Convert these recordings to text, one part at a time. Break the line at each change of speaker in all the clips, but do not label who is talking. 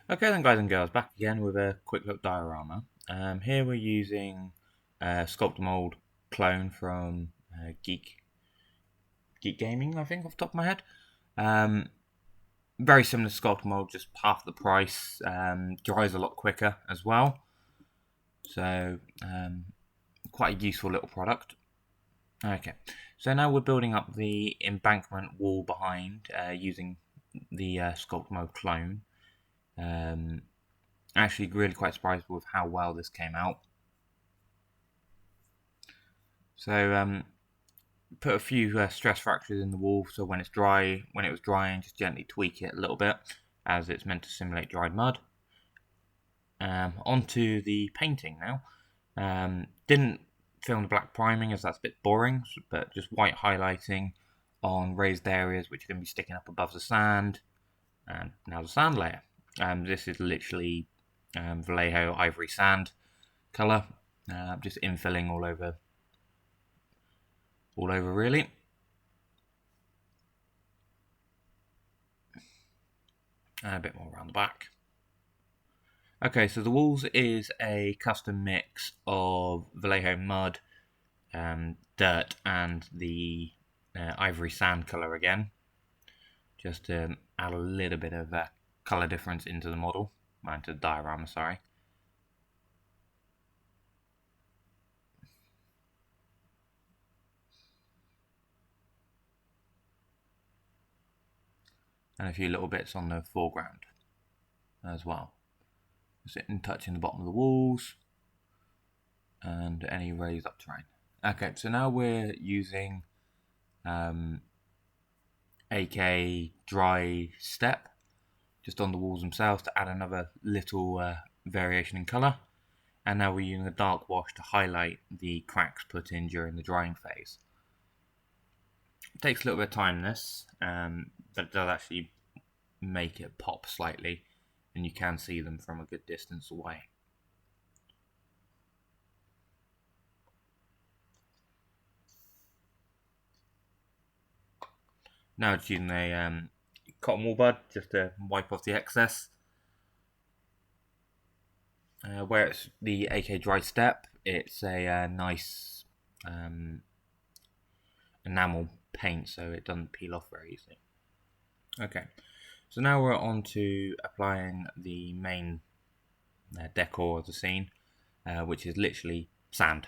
Okay then guys and girls, back again with a quick look diorama. Here we're using Sculpt Mold clone from Geek Gaming, I think, off the top of my head. Very similar to Sculpt Mold, just half the price. Dries a lot quicker as well. So quite a useful little product. Okay, so now we're building up the embankment wall behind using the Sculpt Mold clone. Actually really quite surprised with how well this came out. So put a few stress fractures in the wall, so when it was drying, just gently tweak it a little bit, as it's meant to simulate dried mud. Onto the painting now. Didn't film the black priming as that's a bit boring, but just white highlighting on raised areas which are going to be sticking up above the sand. And now the sand layer. This is literally Vallejo ivory sand colour, just infilling all over really. And a bit more around the back. Okay, so the walls is a custom mix of Vallejo mud, dirt, and the ivory sand colour again, just to add a little bit of colour difference into the model, into the diorama, sorry. And a few little bits on the foreground as well. Just touching the bottom of the walls and any raised up terrain. Okay, so now we're using AK dry step just on the walls themselves to add another little variation in colour. And now we're using a dark wash to highlight the cracks put in during the drying phase. It takes a little bit of time this, but it does actually make it pop slightly, and you can see them from a good distance away. Now just using a cotton wool bud just to wipe off the excess. Where it's the AK dry step, it's a nice enamel paint, so it doesn't peel off very easily. Okay, so now we're on to applying the main decor of the scene, which is literally sand.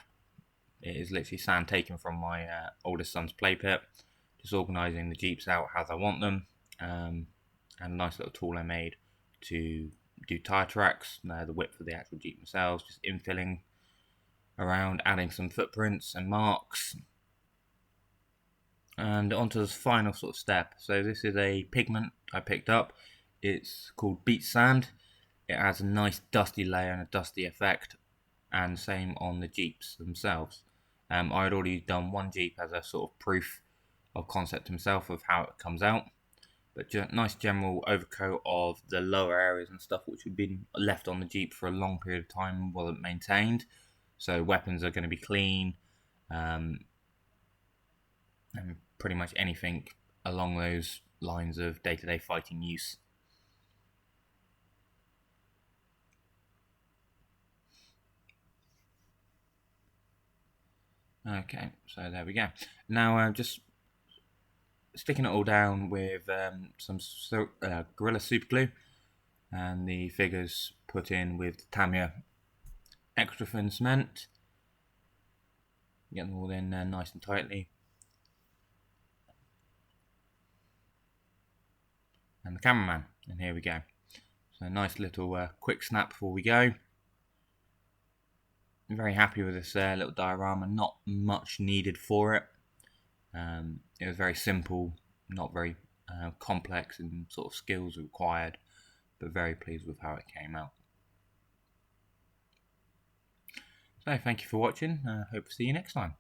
It is literally sand taken from my oldest son's play pit, just organising the Jeeps out as I want them, and a nice little tool I made to do tyre tracks, the width of the actual Jeep themselves, just infilling around, adding some footprints and marks. And onto the final sort of step. So this is a pigment I picked up. It's called Beach Sand. It adds a nice dusty layer and a dusty effect, and same on the Jeeps themselves. I had already done one Jeep as a sort of proof of concept himself of how it comes out. But nice general overcoat of the lower areas and stuff which had been left on the Jeep for a long period of time and wasn't maintained. So weapons are going to be clean, and pretty much anything along those lines of day-to-day fighting use. Okay, so there we go. Now just sticking it all down with some Gorilla Super Glue, and the figures put in with Tamiya extra thin cement. Get them all in there nice and tightly. And the cameraman, and here we go. So nice little quick snap before we go. I'm very happy with this little diorama, not much needed for it. It was very simple, not very complex in sort of skills required, but very pleased with how it came out. So thank you for watching, hope to see you next time.